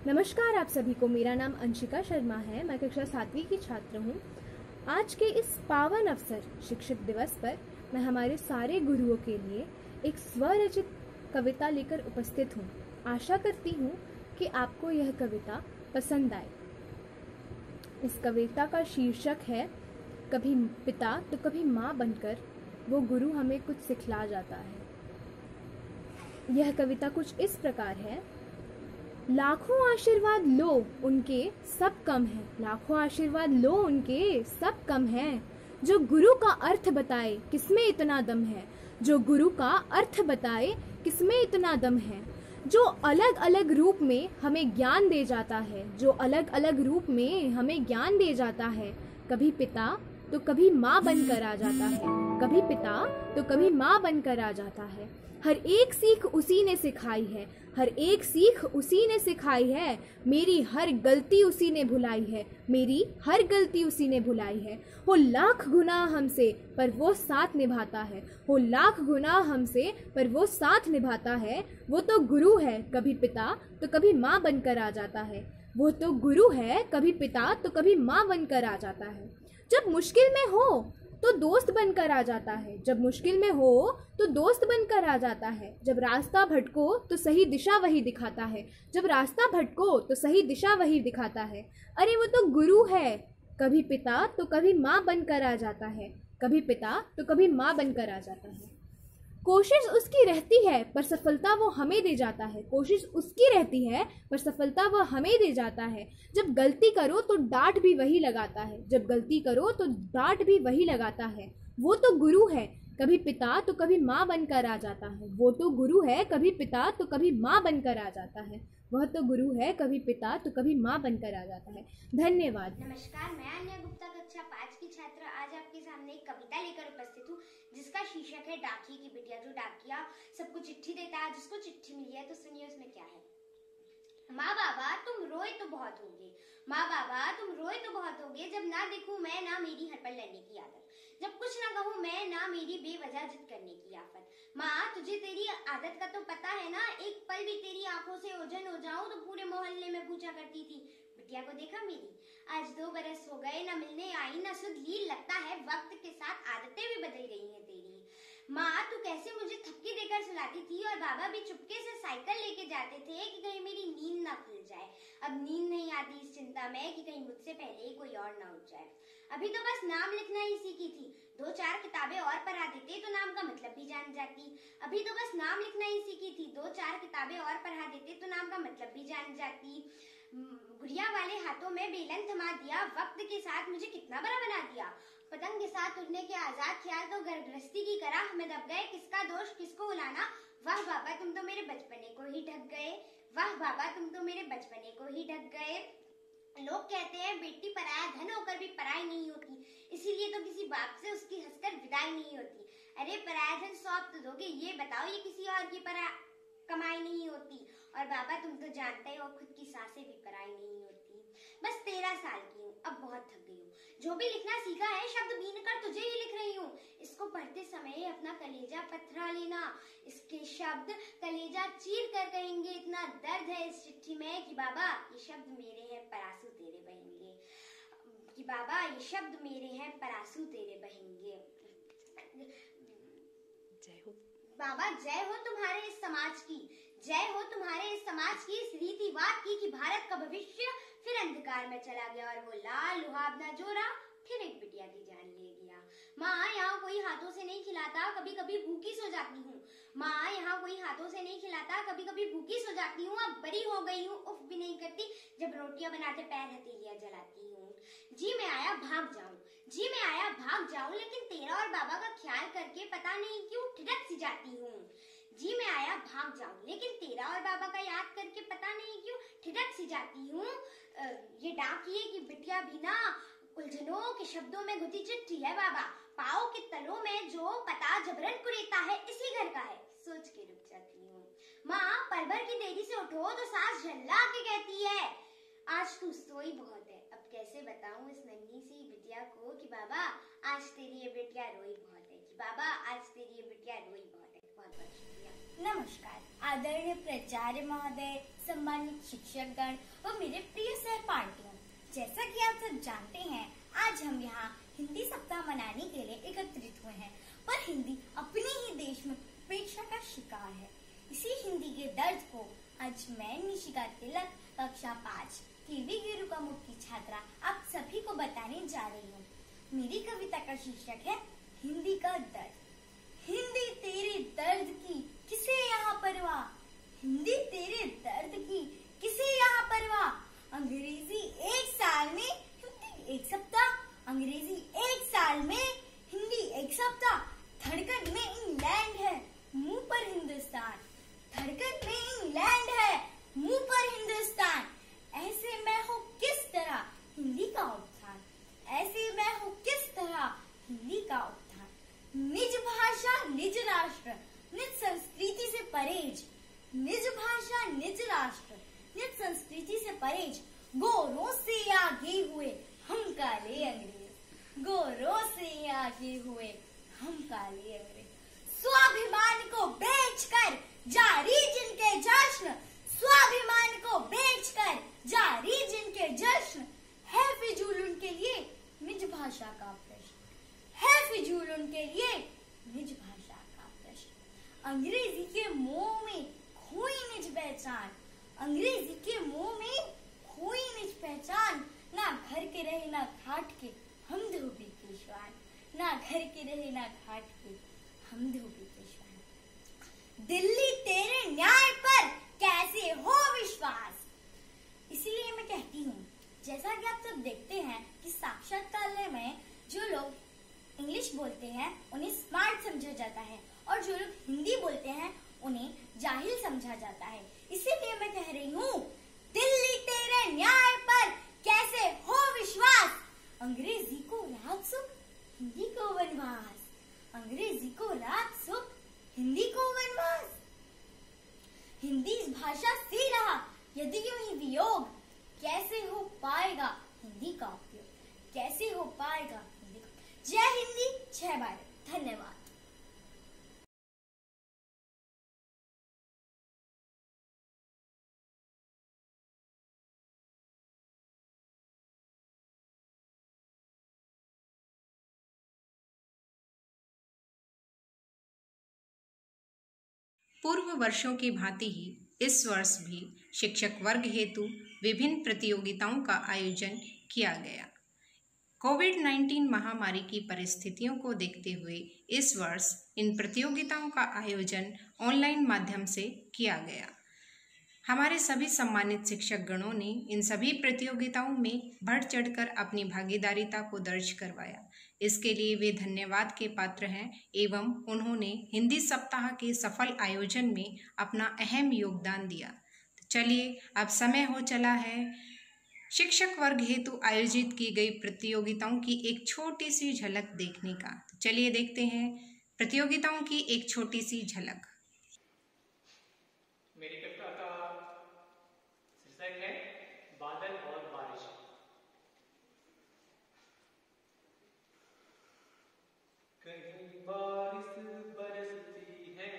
नमस्कार आप सभी को, मेरा नाम अंशिका शर्मा है। मैं कक्षा 7वीं की छात्र हूँ। आज के इस पावन अवसर शिक्षक दिवस पर मैं हमारे सारे गुरुओं के लिए एक स्वरचित कविता लेकर उपस्थित हूँ। आशा करती हूँ कि आपको यह कविता पसंद आए। इस कविता का शीर्षक है कभी पिता तो कभी माँ बनकर वो गुरु हमें कुछ सिखला जाता है। यह कविता कुछ इस प्रकार है। लाखों आशीर्वाद लो उनके सब कम है, लाखों आशीर्वाद लो उनके सब कम है। जो गुरु का अर्थ बताए किसमें इतना दम है, जो गुरु का अर्थ बताए किसमें इतना दम है। जो अलग अलग रूप में हमें ज्ञान दे जाता है, जो अलग अलग रूप में हमें ज्ञान दे जाता है। कभी पिता तो कभी माँ बनकर आ जाता है, कभी पिता तो कभी माँ बनकर आ जाता है। हर एक सीख उसी ने सिखाई है, हर एक सीख उसी ने सिखाई है। मेरी हर गलती उसी ने भुलाई है, मेरी हर गलती उसी ने भुलाई है। हो लाख गुनाह हमसे पर वो साथ निभाता है, हो लाख गुनाह हमसे पर वो साथ निभाता है। वो तो गुरु है कभी पिता तो कभी माँ बनकर आ जाता है, वो तो गुरु है कभी पिता तो कभी माँ बनकर आ जाता है। जब मुश्किल में हो तो दोस्त बनकर आ जाता है, जब मुश्किल में हो तो दोस्त बनकर आ जाता है, जब रास्ता भटको तो सही दिशा वही दिखाता है, जब रास्ता भटको तो सही दिशा वही दिखाता है। अरे वो तो गुरु है, कभी पिता तो कभी माँ बनकर आ जाता है, कभी पिता तो कभी माँ बनकर आ जाता है। कोशिश उसकी रहती है पर सफलता वो हमें दे जाता है, कोशिश उसकी रहती है पर सफलता वो हमें दे जाता है। जब गलती करो तो डांट भी वही लगाता है, जब गलती करो तो डांट भी वही लगाता है। वो तो गुरु है, कभी पिता तो कभी माँ बनकर आ जाता है, वो तो गुरु है, कभी पिता तो कभी माँ बनकर आ जाता है, वह तो गुरु है, कभी पिता तो कभी माँ बनकर आ जाता है। धन्यवाद। नमस्कार, मैं अन्या गुप्ता कक्षा 5 की छात्रा आज आपके सामने एक कविता लेकर उपस्थित हूँ जिसका शीर्षक है डाकिये की बिटिया। जो डाकिया सबको चिट्ठी देता है, जिसको चिट्ठी मिली है, तो सुनिए उसमें क्या है। माँ बाबा तुम रोए तो बहुत होगे, माँ बाबा तुम रोए तो बहुत होगे, जब ना देखूं मैं ना मेरी हर पल लड़ने की आदत, जब कुछ ना कहूँ मैं ना मेरी बेवजह जिद करने की आफत। माँ तुझे तेरी आदत का तो पता है ना, एक पल भी तेरी आंखों से ओझल हो जाऊं तो पूरे मोहल्ले में पूछा करती थी बिटिया को देखा मेरी। आज 2 बरस हो गए, न मिलने आई न सुध ली, लगता है वक्त के साथ आदतें भी बदल गई हैं तेरी। माँ तू कैसे मुझे थपकी देकर सुलाती थी और बाबा भी चुपके से साइकिल लेके जाते थे कि कहीं मेरी नींद ना खुल जाए। अब नींद नहीं आती इस चिंता में कि कहीं मुझसे पहले कोई और ना उठ जाए। अभी तो बस नाम लिखना ही सीखी थी, 2-4 किताबें और पढ़ा देते तो नाम का मतलब भी जान जाती। अभी तो बस नाम लिखना ही सीखी थी, 2-4 किताबें और पढ़ा देते तो नाम का मतलब भी जान जाती। गुड़िया वाले हाथों में बेलन थमा दिया, वक्त के साथ मुझे कितना बड़ा बना दिया। पतंग के साथ उड़ने के आजाद ख्याल तो गृहस्थी की कराह में दब गए, किसका दोष किसको बुलाना। वाह बाबा तुम तो मेरे बचपने को ही ढक गए, वाह बाबा तुम तो मेरे बचपने को ही ढक गए। लोग कहते हैं बेटी पराया धन होकर भी पराई नहीं होती, इसीलिए तो किसी बाप से उसकी हंसकर विदाई नहीं होती। अरे पराया धन सौंप तो दोगे, ये बताओ ये किसी और की पराया कमाई नहीं होती। और बाबा तुम तो जानते हो खुद की सांसें भी पराई नहीं होती। बस 13 साल की हूँ, अब बहुत थक गई हूँ, जो भी लिखना सीखा है शब्द बीन कर तुझे ही लिख रही हूँ। इसको पढ़ते समय अपना कलेजा पथरा लेना, इसके शब्द कलेजा चीर कर कहेंगे, इतना दर्द है इस चिट्ठी में कि बाबा ये शब्द मेरे हैं परासू तेरे बहेंगे, कि बाबा ये शब्द मेरे हैं परासू तेरे बहेंगे। जय हो बाबा, जय हो तुम्हारे इस समाज की, जय हो तुम्हारे इस समाज की, इस रीतिवाद की कि भारत का भविष्य फिर अंधकार में चला गया और वो लाल लुहावना जोरा फिर एक बिटिया की जान ले गया। माँ यहाँ कोई हाथों से नहीं खिलाता, कभी कभी भूखी सो जाती हूँ। माँ यहाँ कोई हाथों से नहीं खिलाता, कभी कभी भूखी सो जाती हूँ। अब बड़ी हो गई हूँ, उफ भी नहीं करती, जब रोटियां बनाते पैर हथेलियां जलाती हूँ। जी मैं आया भाग जाऊँ, जी मैं आया भाग जाऊँ, लेकिन तेरा और बाबा का ख्याल करके पता नहीं क्यों ठिठक सी जाती हूँ। जी मैं आया भाग जाऊँ, लेकिन तेरा और बाबा का याद करके पता नहीं क्यों ठिठक सी जाती हूँ। ये डाकिये की बिटिया भी ना उलझनों के शब्दों में गुथी चिट्ठी है बाबा, पाँव के तलों में जो पता जबरन कुरेता है इसी घर का है, सोच के रुक जाती हूँ। माँ पल भर की देरी से उठो तो सास झल्ला के कहती है आज तू सोई बहुत है। अब कैसे बताऊं इस नन्ही सी बिटिया को कि बाबा आज तेरी ये बिटिया रोई बहुत है, कि बाबा आज तेरी ये बिटिया रोई बहुत है। बहुत बहुत शुक्रिया। नमस्कार आदरणीय प्राचार्य महोदय, सम्मानित शिक्षकगण व मेरे प्रिय सहपाठियों, जैसा कि आप सब जानते हैं आज हम यहाँ हिंदी सप्ताह मनाने के लिए एकत्रित हुए हैं, पर हिंदी अपने ही देश में उपेक्षा का शिकार है। इसी हिंदी के दर्द को आज मैं निशिका तिलक कक्षा 5 केवी गेरुकामुख की छात्रा आप सभी को बताने जा रही हूँ। मेरी कविता का शीर्षक है हिंदी का दर्द। हिंदी तेरे दर्द की किसे यहाँ परवाह, हिंदी तेरे दर्द की किसे यहाँ परवाह। अंग्रेजी एक साल में हिंदी एक सप्ताह, अंग्रेजी एक साल में हिंदी एक सप्ताह। धड़कन में इंग्लैंड है मुंह पर हिंदुस्तान, धड़कन में इंग्लैंड है मुंह पर हिंदुस्तान। ऐसे मैं हूँ किस तरह हिंदी का उत्थान, ऐसे मैं हूँ किस तरह हिंदी का उत्थान। निज भाषा निज राष्ट्र निज संस्कृति से परहेज, निज भाषा निज राष्ट्र निज संस्कृति से परहेज। गोरों से आगे हुए हम काले अंग्रेज, गोरों से आगे हुए हम काले अंग्रेज। स्वाभिमान को बेचकर जारी जिनके जश्न, स्वाभिमान को बेचकर जारी जिनके जश्न। है फिजूल उनके लिए निज भाषा का प्रश्न, है फिजूल उनके लिए निज भाषा का प्रश्न। अंग्रेजी के मोह में खोई निज पहचान, अंग्रेजी के मोह में खोई निज पहचान। ना घर के रहे ना घाट के हम धोबी के श्वान, ना घर के रहे ना घाट के हम धोबी के श्वान। दिल्ली तेरे न्याय पर कैसे हो विश्वास। इसीलिए मैं कहती हूँ, जैसा कि आप सब देखते हैं कि साक्षात्कार में जो लोग इंग्लिश बोलते हैं उन्हें स्मार्ट समझा जाता है और जो लोग हिंदी बोलते हैं उन्हें जाहिल समझा जाता है। इसीलिए मैं कह रही हूँ, दिल्ली तेरे न्याय पर कैसे हो विश्वास। अंग्रेजी को रात सुख हिंदी को वनवास, अंग्रेजी को रात सुख हिंदी को वनवास। हिंदी भाषा से रहा यदि यूं ही वियोग, कैसे हो पाएगा हिंदी का उपयोग, कैसे हो पाएगा हिंदी का। जय हिंदी जय भारत। धन्यवाद। पूर्व वर्षों की भांति ही इस वर्ष भी शिक्षक वर्ग हेतु विभिन्न प्रतियोगिताओं का आयोजन किया गया। कोविड-19 महामारी की परिस्थितियों को देखते हुए इस वर्ष इन प्रतियोगिताओं का आयोजन ऑनलाइन माध्यम से किया गया। हमारे सभी सम्मानित शिक्षक गणों ने इन सभी प्रतियोगिताओं में बढ़ चढ़कर अपनी भागीदारिता को दर्ज करवाया। इसके लिए वे धन्यवाद के पात्र हैं एवं उन्होंने हिंदी सप्ताह के सफल आयोजन में अपना अहम योगदान दिया। तो चलिए, अब समय हो चला है शिक्षक वर्ग हेतु आयोजित की गई प्रतियोगिताओं की एक छोटी सी झलक देखने का। तो चलिए देखते हैं प्रतियोगिताओं की एक छोटी सी झलक। मेरी कविता का शीर्षक है बादल और बारिश। कहीं बारिश बरसती है,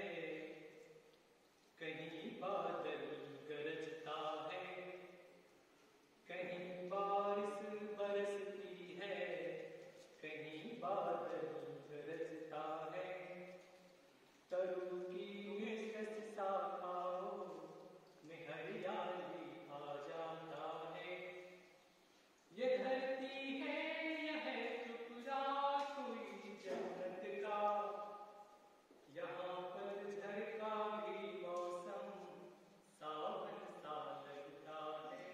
कहीं बादल गरजता है, कहीं बारिश बरसती है, कहीं बादल गरजता है। तरु की निष्कस शाखाओं में हरियाली आ जाता है। ये धरती है, यह टुकड़ा कोई जन्नत का, यहाँ पर झरका भी मौसम सावन सा लगता है,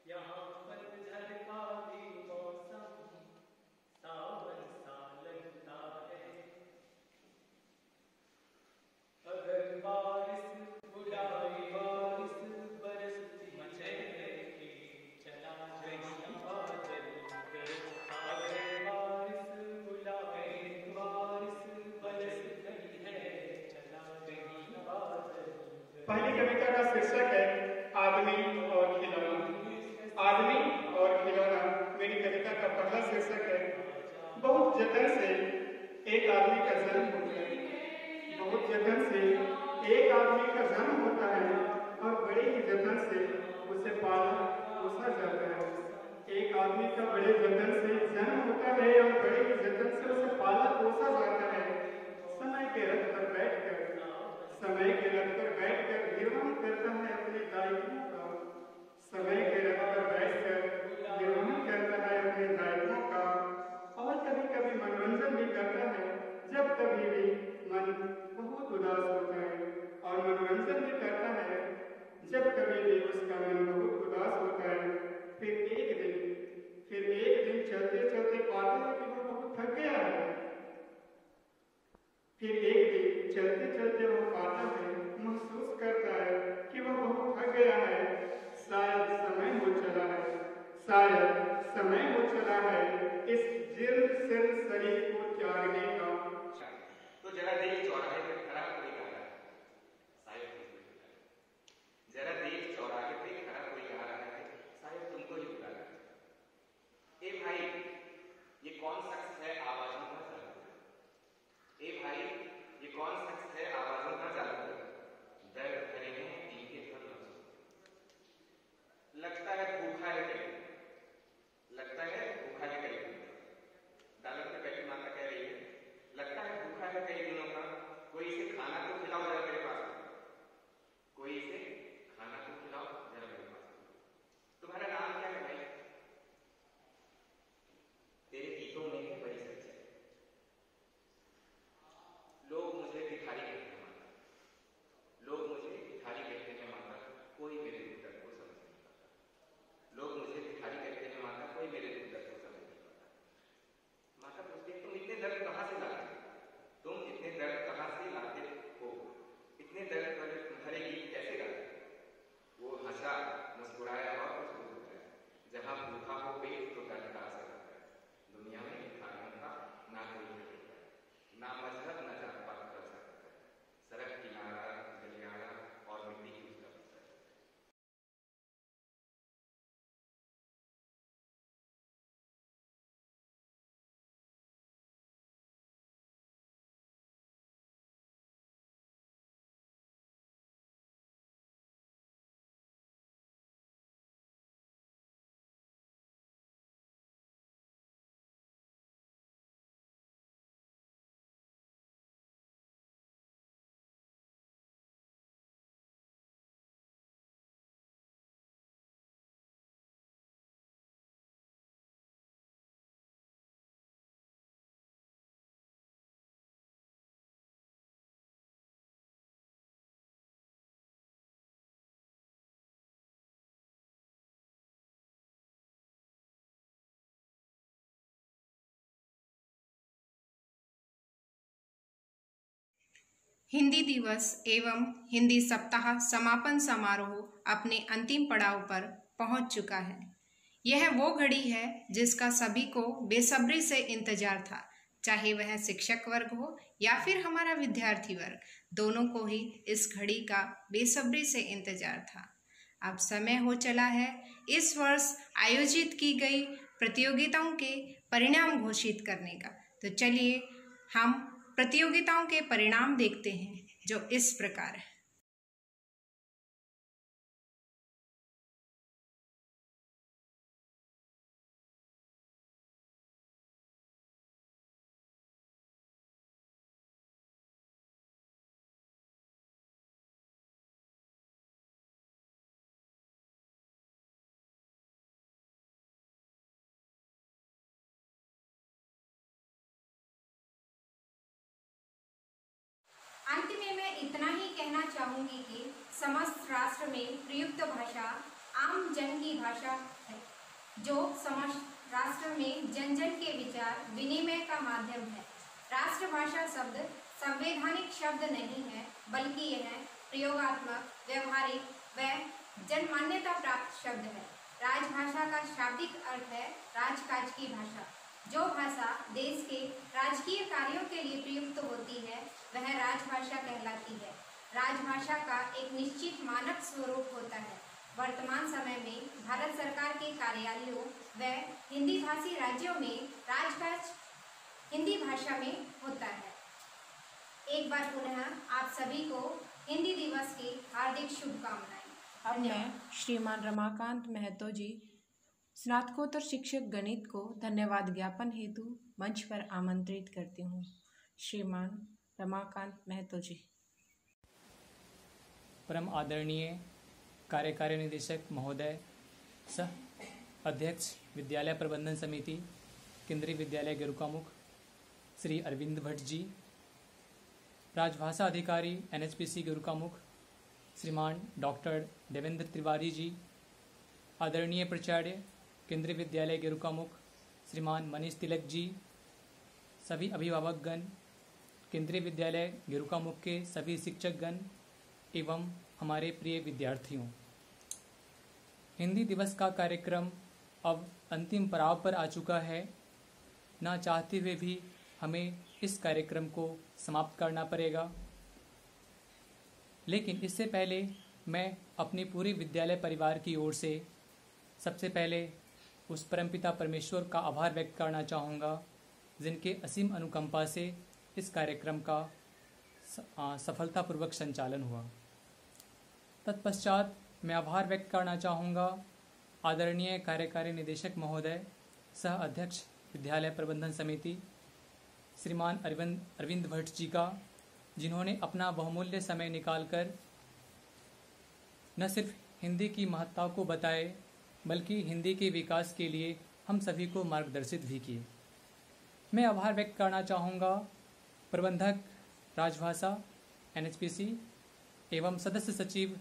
यहाँ पर झरका भी मौसम सावन सा लगता है। अगर बारिश उड़ाए बारिश बरसती है, चला कहीं बादल गरजता है। बारिश उड़ाए बारिश बरसती है, चला कहीं बादल। पहली कविता का शीर्षक है आदमी और खिलौना। आदमी और खिलौना मेरी कविता का पहला शीर्षक है। बहुत जतन से एक आदमी का जन्म होता है, बहुत जतन से एक आदमी का जन्म होता है और बड़े ही जतन से उसे पाला पोसा जाता है। एक आदमी का बड़े जतन से जन्म होता है और बड़े ही जतन से उसे पाला पोसा जाता है। समय के रथ पर बैठकर, समय के रथ पर बैठकर निर्वहन करता है अपने दायित्वों का। समय के रथ पर बैठकर निर्वहन करता है अपने दायित्वों का और कभी कभी मनोरंजन भी करता है। जब कभी भी मन बहुत उदास होता है और मनोरंजन भी करता है जब कभी भी उसका मन बहुत उदास होता है। फिर एक दिन चलते चलते पाता है कि वो बहुत थक गया है। फिर एक दिन चलते चलते वो पाता है, महसूस करता है कि वह बहुत थक गया है। शायद समय हो चला है, शायद समय हो चला है इस जीर्ण शीर्ण शरीर को त्यागने का। तो जरा देख चौराहे पे खड़ा कोई आ रहा है, शायद तुमको ही बुला रहा है। जरा देख चौराहे पे खड़ा कोई आ रहा है, शायद तुमको ही बुला रहा है। ए भाई, ये कौन शख्स है आवाजों का जादूगर? ए भाई, ये कौन शख्स है आवाजों का जादूगर? दर्द करेंगे इनके हर लफ्जों। लगता है भूखा है करीब, लगता है भूखा है करीब। दालत में बैठी माता कह रही है, हिंदी दिवस एवं हिंदी सप्ताह समापन समारोह अपने अंतिम पड़ाव पर पहुंच चुका है। यह वो घड़ी है जिसका सभी को बेसब्री से इंतजार था, चाहे वह शिक्षक वर्ग हो या फिर हमारा विद्यार्थी वर्ग, दोनों को ही इस घड़ी का बेसब्री से इंतजार था। अब समय हो चला है इस वर्ष आयोजित की गई प्रतियोगिताओं के परिणाम घोषित करने का। तो चलिए हम प्रतियोगिताओं के परिणाम देखते हैं, जो इस प्रकार है। अंत में मैं इतना ही कहना चाहूंगी कि समस्त राष्ट्र में प्रयुक्त भाषा आम जन की भाषा है, जो समस्त राष्ट्र में जन जन के विचार विनिमय का माध्यम है। राष्ट्रभाषा शब्द संवैधानिक शब्द नहीं है, बल्कि यह प्रयोगात्मक, व्यवहारिक व जनमान्यता प्राप्त शब्द है। राजभाषा का शाब्दिक अर्थ है राजकाज की भाषा। जो भाषा देश के राजकीय कार्यों के लिए प्रयुक्त होती है वह राजभाषा कहलाती है। राजभाषा का एक निश्चित मानक स्वरूप होता है। वर्तमान समय में भारत सरकार के कार्यालयों व हिंदी भाषी राज्यों में राजकाज हिंदी भाषा में होता है। एक बार पुनः आप सभी को हिंदी दिवस की हार्दिक शुभकामनाएं। अब मैं श्रीमान रमाकांत महतो जी, स्नातकोत्तर शिक्षक गणित को धन्यवाद ज्ञापन हेतु मंच पर आमंत्रित करती हूँ। श्रीमान रमाकांत महतो जी। परम आदरणीय कार्यकारी निदेशक महोदय, सह अध्यक्ष विद्यालय प्रबंधन समिति केंद्रीय विद्यालय गेरुकामुख श्री अरविंद भट्ट जी, राजभाषा अधिकारी NHPC गेरुकामुख श्रीमान डॉक्टर देवेंद्र तिवारी जी, आदरणीय प्राचार्य केंद्रीय विद्यालय गेरुकामुख श्रीमान मनीष तिलक जी, सभी अभिभावकगण, केंद्रीय विद्यालय गेरुकामुख के सभी शिक्षकगण एवं हमारे प्रिय विद्यार्थियों, हिंदी दिवस का कार्यक्रम अब अंतिम पड़ाव पर आ चुका है। ना चाहते हुए भी हमें इस कार्यक्रम को समाप्त करना पड़ेगा, लेकिन इससे पहले मैं अपने पूरे विद्यालय परिवार की ओर से सबसे पहले उस परमपिता परमेश्वर का आभार व्यक्त करना चाहूँगा, जिनके असीम अनुकंपा से इस कार्यक्रम का सफलतापूर्वक संचालन हुआ। तत्पश्चात मैं आभार व्यक्त करना चाहूँगा आदरणीय कार्यकारी निदेशक महोदय, सह अध्यक्ष विद्यालय प्रबंधन समिति श्रीमान अरविंद भट्ट जी का, जिन्होंने अपना बहुमूल्य समय निकालकर न सिर्फ हिंदी की महत्ता को बताए, बल्कि हिंदी के विकास के लिए हम सभी को मार्गदर्शित भी किए। मैं आभार व्यक्त करना चाहूँगा प्रबंधक राजभाषा NHPC एवं सदस्य सचिव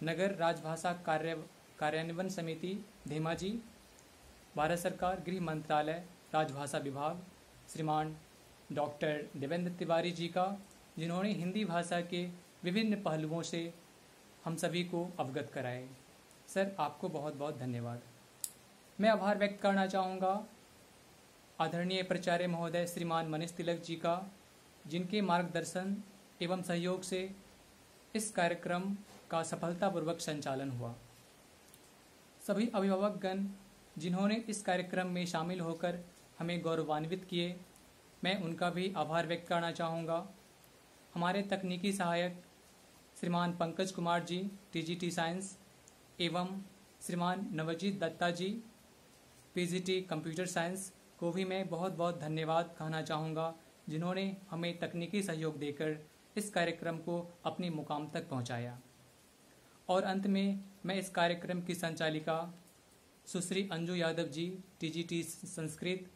नगर राजभाषा कार्यान्वयन समिति धीमा जी, भारत सरकार गृह मंत्रालय राजभाषा विभाग श्रीमान डॉक्टर देवेंद्र तिवारी जी का, जिन्होंने हिंदी भाषा के विभिन्न पहलुओं से हम सभी को अवगत कराए। सर, आपको बहुत बहुत धन्यवाद। मैं आभार व्यक्त करना चाहूँगा आदरणीय प्राचार्य महोदय श्रीमान मनीष तिलक जी का, जिनके मार्गदर्शन एवं सहयोग से इस कार्यक्रम का सफलतापूर्वक संचालन हुआ। सभी अभिभावकगण जिन्होंने इस कार्यक्रम में शामिल होकर हमें गौरवान्वित किए, मैं उनका भी आभार व्यक्त करना चाहूँगा। हमारे तकनीकी सहायक श्रीमान पंकज कुमार जी TGT साइंस एवं श्रीमान नवजीत दत्ता जी PGT कंप्यूटर साइंस को भी मैं बहुत बहुत धन्यवाद कहना चाहूँगा, जिन्होंने हमें तकनीकी सहयोग देकर इस कार्यक्रम को अपनी मुकाम तक पहुँचाया। और अंत में मैं इस कार्यक्रम की संचालिका सुश्री अंजू यादव जी TGT संस्कृत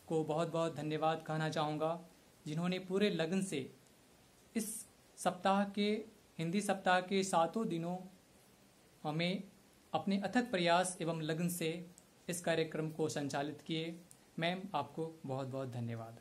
को बहुत बहुत धन्यवाद कहना चाहूँगा, जिन्होंने पूरे लगन से इस सप्ताह के हिंदी सप्ताह के 7 दिनों हमें अपने अथक प्रयास एवं लगन से इस कार्यक्रम को संचालित किए। मैम, आपको बहुत बहुत धन्यवाद।